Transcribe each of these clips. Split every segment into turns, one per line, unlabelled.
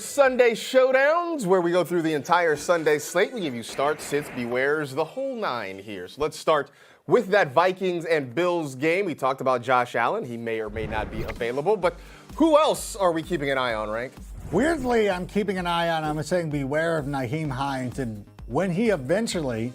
Sunday Showdowns, where we go through the entire Sunday slate. We give you starts, sits, bewares, the whole nine here. So let's start with that Vikings and Bills game. We talked about Josh Allen. He may or may not be available, but who else are we keeping an eye on, Rank?
Weirdly, I'm keeping an eye on, I'm saying beware of Nyheim Hines, and when he eventually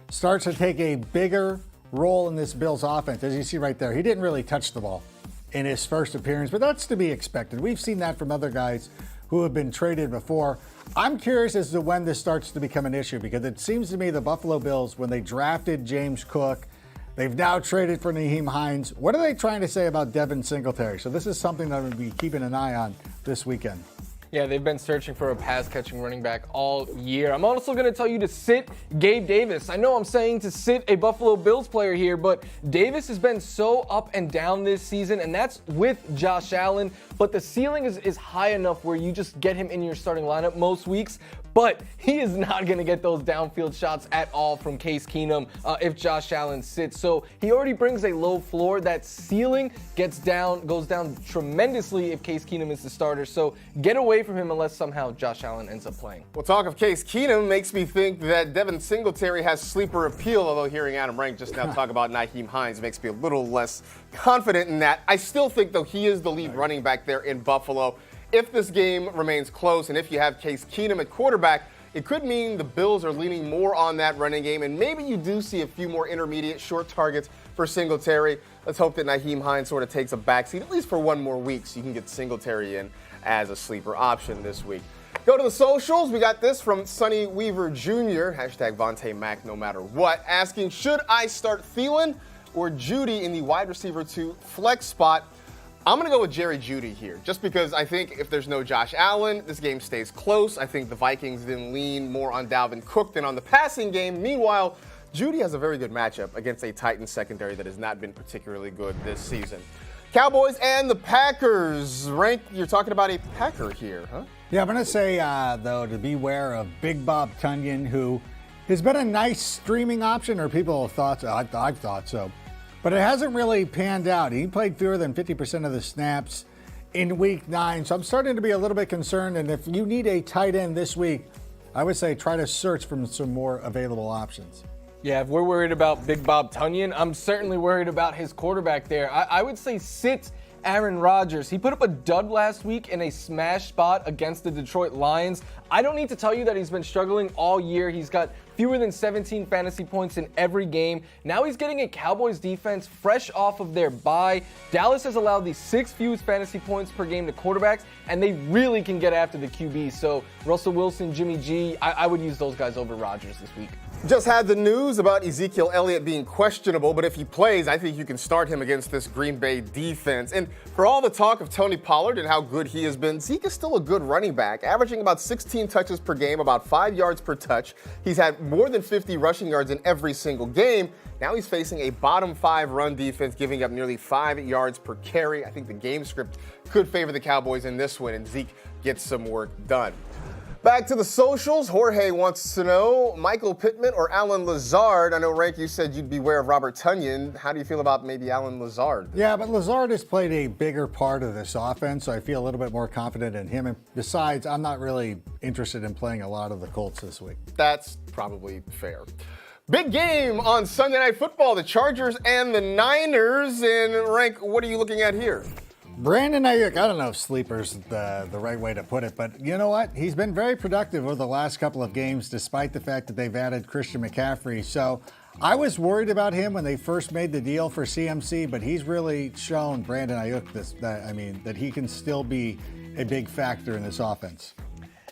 starts to take a bigger role in this Bills offense, as you see right there, he didn't really touch the ball in his first appearance, but that's to be expected. We've seen that from other guys who have been traded before. I'm curious as to when this starts to become an issue, because it seems to me the Buffalo Bills, when they drafted James Cook, they've now traded for Nyheim Hines. What are they trying to say about Devin Singletary? So this is something that I'm going to be keeping an eye on this weekend.
Yeah, they've been searching for a pass-catching running back all year. I'm also going to tell you to sit Gabe Davis. I know I'm saying to sit a Buffalo Bills player here, but Davis has been so up and down this season, and that's with Josh Allen. But the ceiling is high enough where you just get him in your starting lineup most weeks. But he is not going to get those downfield shots at all from Case Keenum if Josh Allen sits. So he already brings a low floor. That ceiling goes down tremendously if Case Keenum is the starter. So get away from him unless somehow Josh Allen ends up playing.
Well, talk of Case Keenum makes me think that Devin Singletary has sleeper appeal, although hearing Adam Rank just now talk about Nyheim Hines makes me a little less confident in that. I still think, though, he is the lead running back there in Buffalo. If this game remains close and if you have Case Keenum at quarterback, it could mean the Bills are leaning more on that running game, and maybe you do see a few more intermediate short targets for Singletary. Let's hope that Nyheim Hines sort of takes a backseat, at least for one more week, so you can get Singletary in as a sleeper option this week. Go to the socials. We got this from Sonny Weaver Jr., hashtag Vontae Mac no matter what, asking, should I start Thielen or Judy in the wide receiver 2 flex spot? I'm going to go with Jerry Jeudy here, just because I think if there's no Josh Allen, this game stays close. I think the Vikings then lean more on Dalvin Cook than on the passing game. Meanwhile, Jeudy has a very good matchup against a Titans secondary that has not been particularly good this season. Cowboys and the Packers. Rank, you're talking about a Packer here, huh?
Yeah, I'm going to say, though, to beware of Big Bob Tunyon, who has been a nice streaming option, or people have thought so. I've thought so. But it hasn't really panned out. He played fewer than 50% of the snaps in Week 9, so I'm starting to be a little bit concerned. And if you need a tight end this week, I would say try to search for some more available options.
Yeah, if we're worried about Big Bob Tunyon, I'm certainly worried about his quarterback there. I would say sit Aaron Rodgers. He put up a dud last week in a smash spot against the Detroit Lions. I don't need to tell you that he's been struggling all year. He's got fewer than 17 fantasy points in every game. Now he's getting a Cowboys defense fresh off of their bye. Dallas has allowed the 6th fewest fantasy points per game to quarterbacks, and they really can get after the QB. So Russell Wilson, Jimmy G, I would use those guys over Rodgers this week.
Just had the news about Ezekiel Elliott being questionable, but if he plays, I think you can start him against this Green Bay defense. And for all the talk of Tony Pollard and how good he has been, Zeke is still a good running back, averaging about 16 touches per game, about 5 yards per touch. He's had more than 50 rushing yards in every single game. Now he's facing a bottom 5 run defense, giving up nearly 5 yards per carry. I think the game script could favor the Cowboys in this one, and Zeke gets some work done. Back to the socials. Jorge wants to know, Michael Pittman or Alan Lazard? I know, Rank, you said you'd beware of Robert Tunyon. How do you feel about maybe Alan Lazard?
Yeah, but Lazard has played a bigger part of this offense, so I feel a little bit more confident in him. And besides, I'm not really interested in playing a lot of the Colts this week.
That's probably fair. Big game on Sunday Night Football, the Chargers and the Niners. And Rank, what are you looking at here?
Brandon Ayuk, I don't know if sleeper's the right way to put it, but you know what? He's been very productive over the last couple of games, despite the fact that they've added Christian McCaffrey. So I was worried about him when they first made the deal for CMC, but he's really shown Brandon Ayuk that he can still be a big factor in this offense.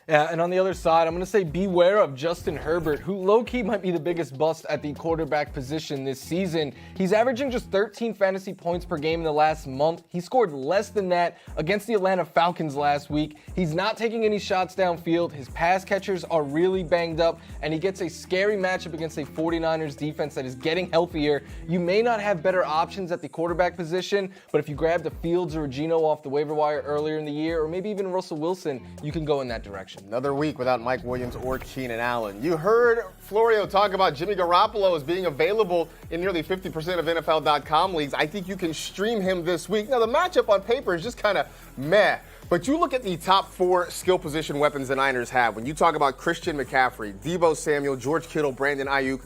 Yeah, and on the other side, I'm going to say beware of Justin Herbert, who low-key might be the biggest bust at the quarterback position this season. He's averaging just 13 fantasy points per game in the last month. He scored less than that against the Atlanta Falcons last week. He's not taking any shots downfield. His pass catchers are really banged up, and he gets a scary matchup against a 49ers defense that is getting healthier. You may not have better options at the quarterback position, but if you grabbed a Fields or a Geno off the waiver wire earlier in the year, or maybe even Russell Wilson, you can go in that direction.
Another week without Mike Williams or Keenan Allen. You heard Florio talk about Jimmy Garoppolo as being available in nearly 50% of NFL.com leagues. I think you can stream him this week. Now, the matchup on paper is just kind of meh. But you look at the top 4 skill position weapons the Niners have. When you talk about Christian McCaffrey, Deebo Samuel, George Kittle, Brandon Ayuk,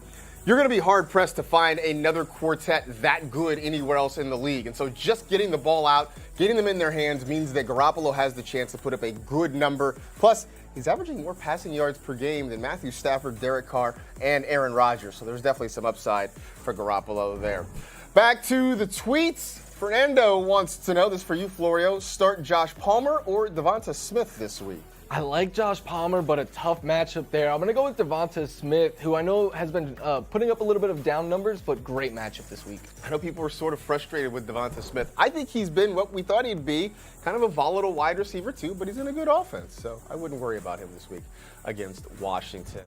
you're going to be hard-pressed to find another quartet that good anywhere else in the league. And so just getting the ball out, getting them in their hands means that Garoppolo has the chance to put up a good number. Plus, he's averaging more passing yards per game than Matthew Stafford, Derek Carr, and Aaron Rodgers. So there's definitely some upside for Garoppolo there. Back to the tweets. Fernando wants to know, this for you, Florio, start Josh Palmer or Devonta Smith this week?
I like Josh Palmer, but a tough matchup there. I'm going to go with Devonta Smith, who I know has been putting up a little bit of down numbers, but great matchup this week.
I know people are sort of frustrated with Devonta Smith. I think he's been what we thought he'd be, kind of a volatile wide receiver too, but he's in a good offense, so I wouldn't worry about him this week against Washington.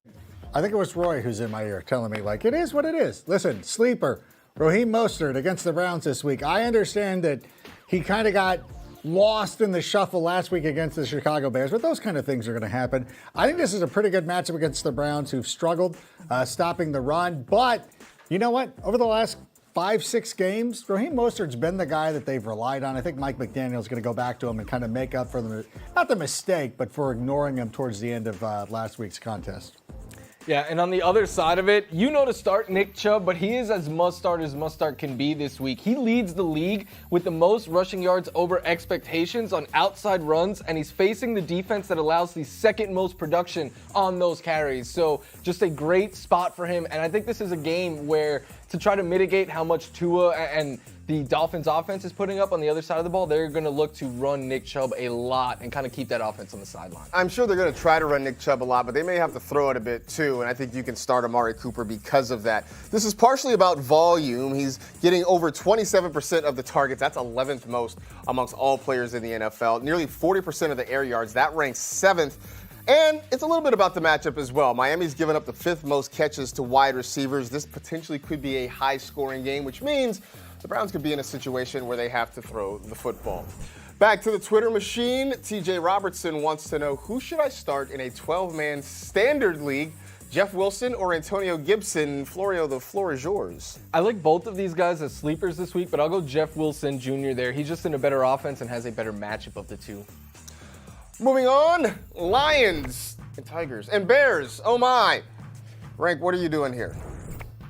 I think it was Roy who's in my ear telling me, like, it is what it is. Listen, sleeper, Raheem Mostert against the Browns this week. I understand that he kind of got lost in the shuffle last week against the Chicago Bears, but those kind of things are going to happen. I think this is a pretty good matchup against the Browns, who've struggled stopping the run. But you know what? Over the last 5-6 games, Raheem Mostert's been the guy that they've relied on. I think Mike McDaniel's going to go back to him and kind of make up for not the mistake, but for ignoring him towards the end of last week's contest.
Yeah, and on the other side of it, you know to start Nick Chubb, but he is as must-start as must-start can be this week. He leads the league with the most rushing yards over expectations on outside runs, and he's facing the defense that allows the second most production on those carries. So just a great spot for him, and I think this is a game where to try to mitigate how much Tua and the Dolphins offense is putting up on the other side of the ball, they're going to look to run Nick Chubb a lot and kind of keep that offense on the sideline.
I'm sure they're going to try to run Nick Chubb a lot, but they may have to throw it a bit too, and I think you can start Amari Cooper because of that. This is partially about volume. He's getting over 27% of the targets. That's 11th most amongst all players in the NFL. Nearly 40% of the air yards. That ranks 7th. And it's a little bit about the matchup as well. Miami's given up the 5th most catches to wide receivers. This potentially could be a high-scoring game, which means the Browns could be in a situation where they have to throw the football. Back to the Twitter machine, TJ Robertson wants to know, who should I start in a 12-man standard league? Jeff Wilson or Antonio Gibson? Florio, the floor is yours.
I like both of these guys as sleepers this week, but I'll go Jeff Wilson Jr. there. He's just in a better offense and has a better matchup of the two.
Moving on, Lions and Tigers and Bears. Oh my. Rank, what are you doing here?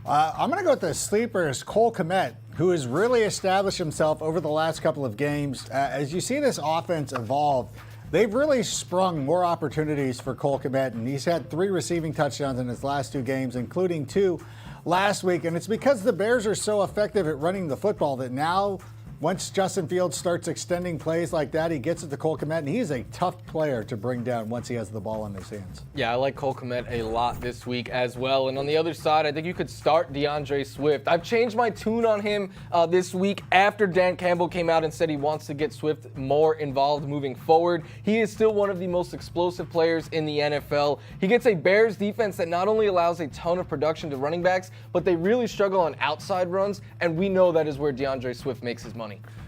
I'm going to go with the sleepers, Cole Kmet, who has really established himself over the last couple of games. As you see this offense evolve, they've really sprung more opportunities for Cole Kmet, and he's had 3 receiving touchdowns in his last 2 games, including 2 last week. And it's because the Bears are so effective at running the football that now, once Justin Fields starts extending plays like that, he gets it to Cole Kmet, and he's a tough player to bring down once he has the ball in his hands.
Yeah, I like Cole Kmet a lot this week as well. And on the other side, I think you could start DeAndre Swift. I've changed my tune on him this week after Dan Campbell came out and said he wants to get Swift more involved moving forward. He is still one of the most explosive players in the NFL. He gets a Bears defense that not only allows a ton of production to running backs, but they really struggle on outside runs, and we know that is where DeAndre Swift makes his money.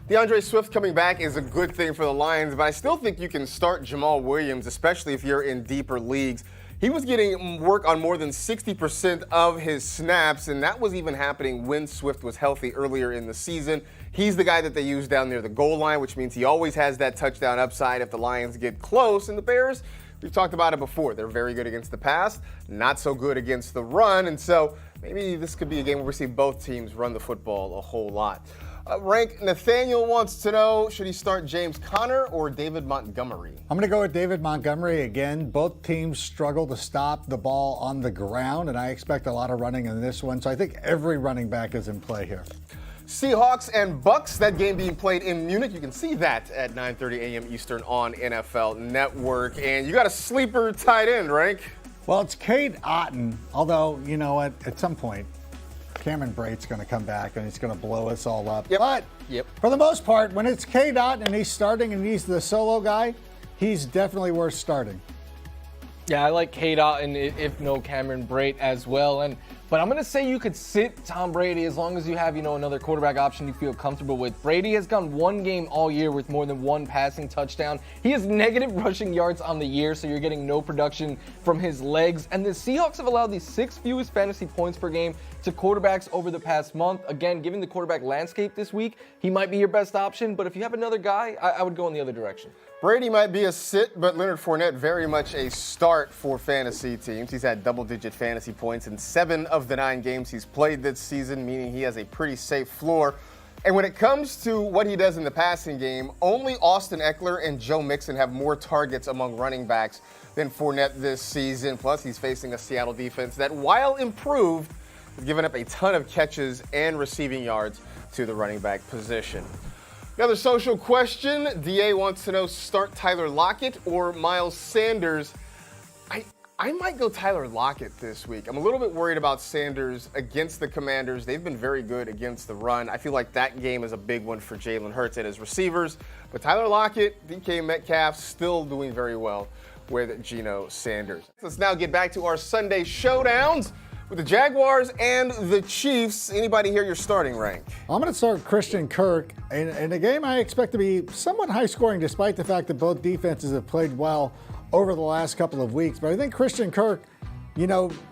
DeAndre Swift coming back is a good thing for the Lions, but I still think you can start Jamal Williams, especially if you're in deeper leagues. He was getting work on more than 60% of his snaps, and that was even happening when Swift was healthy earlier in the season. He's the guy that they use down near the goal line, which means he always has that touchdown upside if the Lions get close. And the Bears, we've talked about it before, they're very good against the pass, not so good against the run, and so maybe this could be a game where we see both teams run the football a whole lot. Rank, Nathaniel wants to know, should he start James Conner or David Montgomery?
I'm going to go with David Montgomery again. Both teams struggle to stop the ball on the ground, and I expect a lot of running in this one, so I think every running back is in play here.
Seahawks and Bucks, that game being played in Munich. You can see that at 9:30 a.m. Eastern on NFL Network. And you got a sleeper tight end, Rank.
Well, it's Cade Otton, although, you know what, at some point, Cameron Brate's going to come back and he's going to blow us all up.
Yep.
But for the most part, when it's Cade Otton and he's starting and he's the solo guy, he's definitely worth starting.
Yeah, I like Cade Otton, if no Cameron Brate as well. But I'm going to say you could sit Tom Brady as long as you have, another quarterback option you feel comfortable with. Brady has gone 1 game all year with more than 1 passing touchdown. He has negative rushing yards on the year, so you're getting no production from his legs. And the Seahawks have allowed the 6th fewest fantasy points per game to quarterbacks over the past month. Again, given the quarterback landscape this week, he might be your best option. But if you have another guy, I would go in the other direction.
Brady might be a sit, but Leonard Fournette very much a start for fantasy teams. He's had double-digit fantasy points in 7 of the 9 games he's played this season, meaning he has a pretty safe floor. And when it comes to what he does in the passing game, only Austin Eckler and Joe Mixon have more targets among running backs than Fournette this season. Plus, he's facing a Seattle defense that, while improved, has given up a ton of catches and receiving yards to the running back position. Another social question. DA wants to know, start Tyler Lockett or Miles Sanders? I might go Tyler Lockett this week. I'm a little bit worried about Sanders against the Commanders. They've been very good against the run. I feel like that game is a big one for Jalen Hurts and his receivers. But Tyler Lockett, DK Metcalf, still doing very well with Geno Sanders. Let's now get back to our Sunday showdowns with the Jaguars and the Chiefs. Anybody here you're starting rank?
I'm going to start Christian Kirk in a game I expect to be somewhat high scoring, despite the fact that both defenses have played well over the last couple of weeks. But I think Christian Kirk,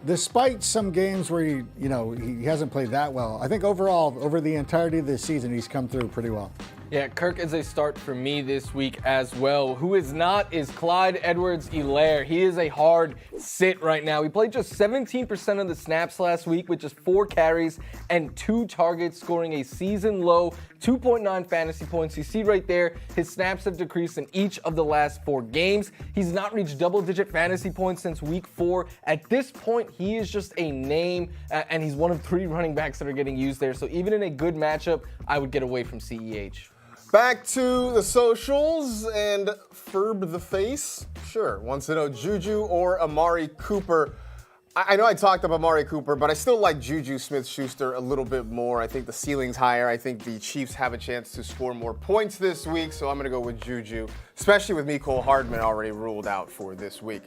despite some games where he hasn't played that well, I think overall, over the entirety of this season, he's come through pretty well.
Yeah, Kirk is a start for me this week as well. Who is not is Clyde Edwards-Helaire. He is a hard sit right now. He played just 17% of the snaps last week with just 4 carries and 2 targets, scoring a season-low 2.9 fantasy points. You see right there, his snaps have decreased in each of the last 4 games. He's not reached double-digit fantasy points since week 4. At this point, he is just a name, and he's one of 3 running backs that are getting used there. So even in a good matchup, I would get away from CEH.
Back to the socials, and Ferb the Face, sure, wants to know Juju or Amari Cooper. I know I talked about Amari Cooper, but I still like Juju Smith-Schuster a little bit more. I think the ceiling's higher. I think the Chiefs have a chance to score more points this week, so I'm going to go with Juju, especially with Mecole Hardman already ruled out for this week.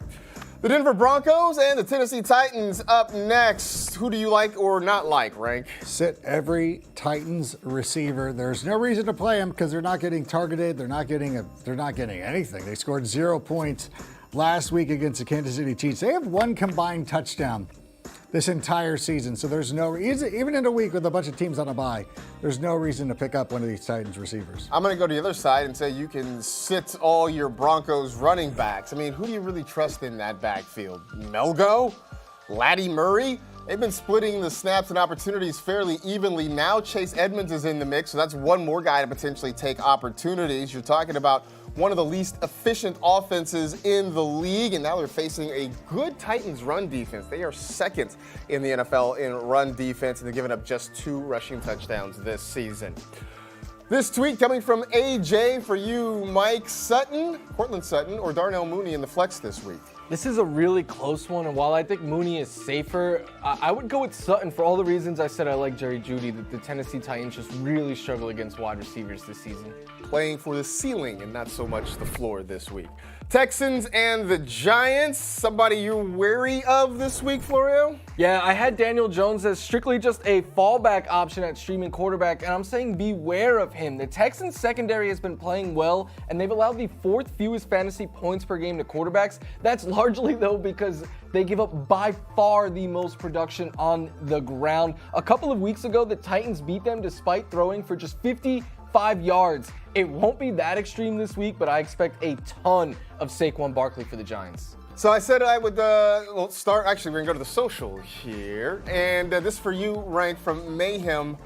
The Denver Broncos and the Tennessee Titans up next. Who do you like or not like, Rank?
Sit every Titans receiver. There's no reason to play them because they're not getting targeted. They're not getting anything. They scored 0 points last week against the Kansas City Chiefs. They have 1 combined touchdown this entire season. So there's no reason, even in a week with a bunch of teams on a bye, there's no reason to pick up one of these Titans receivers.
I'm going to go to the other side and say you can sit all your Broncos running backs. I mean, who do you really trust in that backfield? Melgo? Laddie Murray? They've been splitting the snaps and opportunities fairly evenly. Now Chase Edmonds is in the mix, so that's one more guy to potentially take opportunities. You're talking about one of the least efficient offenses in the league, and now they're facing a good Titans run defense. They are second in the NFL in run defense, and they're giving up just 2 rushing touchdowns this season. This tweet coming from AJ for you, Mike Sutton, Cortland Sutton, or Darnell Mooney in the flex this week.
This is a really close one, and while I think Mooney is safer, I would go with Sutton for all the reasons I said I like Jerry Jeudy, that the Tennessee Titans just really struggle against wide receivers this season.
Playing for the ceiling and not so much the floor this week. Texans and the Giants, somebody you're wary of this week, Florio?
Yeah, I had Daniel Jones as strictly just a fallback option at streaming quarterback, and I'm saying beware of him. The Texans secondary has been playing well, and they've allowed the 4th fewest fantasy points per game to quarterbacks. That's largely, though, because they give up by far the most production on the ground. A couple of weeks ago, the Titans beat them despite throwing for just 55 yards. It won't be that extreme this week, but I expect a ton of Saquon Barkley for the Giants.
So I said I would start. Actually, we're going to go to the social here. And this for you, Rank from Mayhem.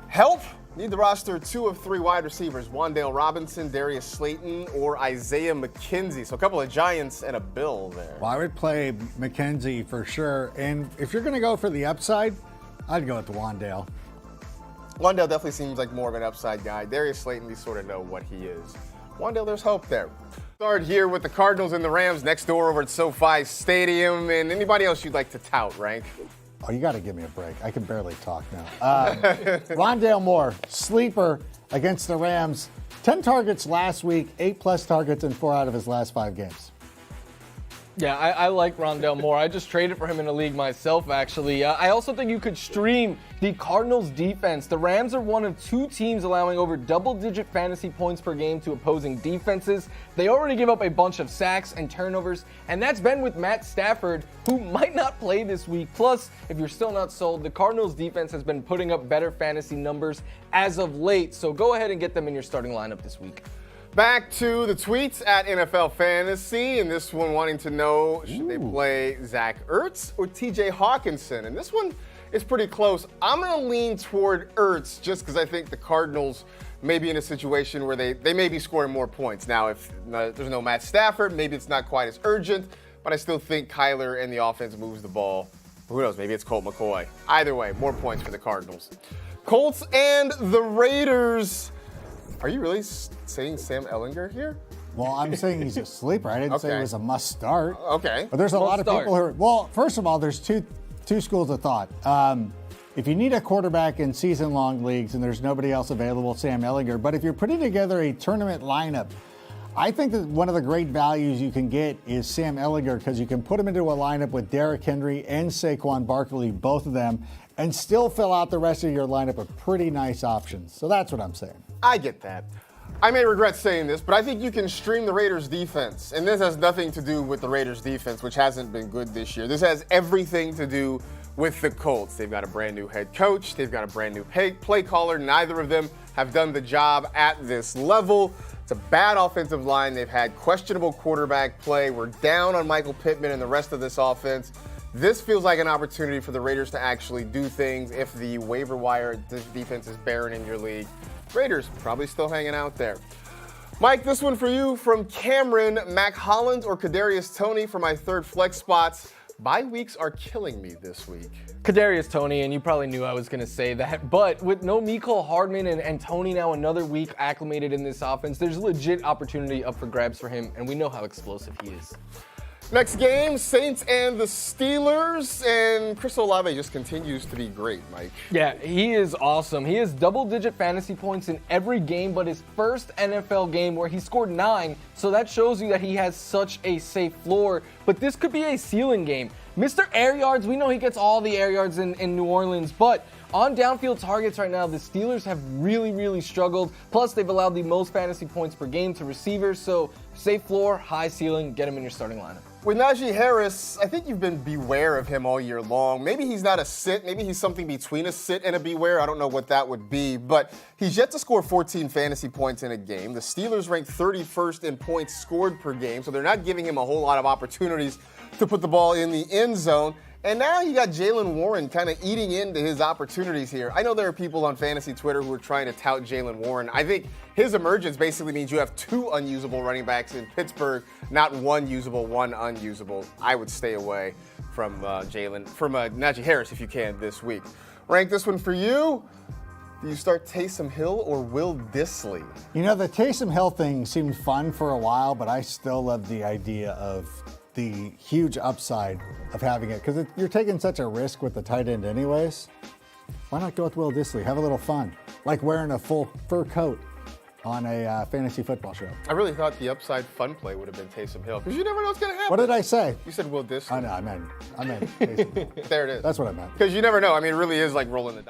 Help? Need to roster 2 of 3 wide receivers, Wan'Dale Robinson, Darius Slayton, or Isaiah McKenzie. So a couple of Giants and a Bill there.
Well, I would play McKenzie for sure. And if you're going to go for the upside, I'd go with the Wan'Dale.
Wan'Dale definitely seems like more of an upside guy. Darius Slayton, we sort of know what he is. Wan'Dale, there's hope there. Start here with the Cardinals and the Rams next door over at SoFi Stadium. And anybody else you'd like to tout, Rank?
Oh, you got to give me a break. I can barely talk now. Rondale Moore, sleeper against the Rams. 10 targets last week, 8+ targets in 4 out of his last 5 games.
Yeah, I like Rondale Moore. I just traded for him in a league myself, actually. I also think you could stream the Cardinals defense. The Rams are one of 2 teams allowing over double-digit fantasy points per game to opposing defenses. They already give up a bunch of sacks and turnovers, and that's been with Matt Stafford, who might not play this week. Plus, if you're still not sold, the Cardinals defense has been putting up better fantasy numbers as of late, so go ahead and get them in your starting lineup this week.
Back to the tweets at NFL Fantasy, and this one wanting to know, should they play Zach Ertz or TJ Hawkinson? And this one is pretty close. I'm going to lean toward Ertz just because I think the Cardinals may be in a situation where they may be scoring more points. Now, if there's no Matt Stafford, maybe it's not quite as urgent, but I still think Kyler and the offense moves the ball. Who knows? Maybe it's Colt McCoy. Either way, more points for the Cardinals. Colts and the Raiders. Are you really saying Sam Ehlinger here?
Well, I'm saying he's a sleeper. I didn't say it was a must start.
Okay.
But there's a lot of people who are, well, first of all, there's two schools of thought. If you need a quarterback in season-long leagues and there's nobody else available, Sam Ehlinger. But if you're putting together a tournament lineup, I think that one of the great values you can get is Sam Ehlinger because you can put him into a lineup with Derrick Henry and Saquon Barkley, both of them, and still fill out the rest of your lineup with pretty nice options. So that's what I'm saying.
I get that. I may regret saying this, but I think you can stream the Raiders defense. And this has nothing to do with the Raiders defense, which hasn't been good this year. This has everything to do with the Colts. They've got a brand new head coach. They've got a brand new play caller. Neither of them have done the job at this level. It's a bad offensive line. They've had questionable quarterback play. We're down on Michael Pittman and the rest of this offense. This feels like an opportunity for the Raiders to actually do things if the waiver wire defense is barren in your league. Raiders probably still hanging out there. Mike, this one for you from Cameron. Mac Hollins or Kadarius Toney for my third flex spots. Bye weeks are killing me this week.
Kadarius Toney, and you probably knew I was going to say that, but with no Mecole Hardman and Toney now another week acclimated in this offense, there's a legit opportunity up for grabs for him, and we know how explosive he is.
Next game, Saints and the Steelers, and Chris Olave just continues to be great, Mike.
Yeah, he is awesome. He has double-digit fantasy points in every game, but his first NFL game where he scored 9, so that shows you that he has such a safe floor, but this could be a ceiling game. Mr. Air Yards, we know he gets all the air yards in New Orleans, but on downfield targets right now, the Steelers have really struggled. Plus, they've allowed the most fantasy points per game to receivers, so safe floor, high ceiling, get him in your starting lineup.
With Najee Harris, I think you've been beware of him all year long. Maybe he's not a sit. Maybe he's something between a sit and a beware. I don't know what that would be. But he's yet to score 14 fantasy points in a game. The Steelers rank 31st in points scored per game, so they're not giving him a whole lot of opportunities to put the ball in the end zone. And now you got Jaylen Warren kind of eating into his opportunities here. I know there are people on fantasy Twitter who are trying to tout Jaylen Warren. I think his emergence basically means you have 2 unusable running backs in Pittsburgh, not 1 usable, 1 unusable. I would stay away from Najee Harris if you can this week. Rank this one for you. Do you start Taysom Hill or Will Dissly?
You know, the Taysom Hill thing seemed fun for a while, but I still love the idea of the huge upside of having it because you're taking such a risk with the tight end anyways. Why not go with Will Dissly? Have a little fun, like wearing a full fur coat on a fantasy football show.
I really thought the upside fun play would have been Taysom Hill because you never know what's going to happen.
What did I say?
You said Will Dissly.
I know, I meant Taysom Hill.
There it is.
That's what I meant.
Because you never know. I mean, it really is like rolling the dice.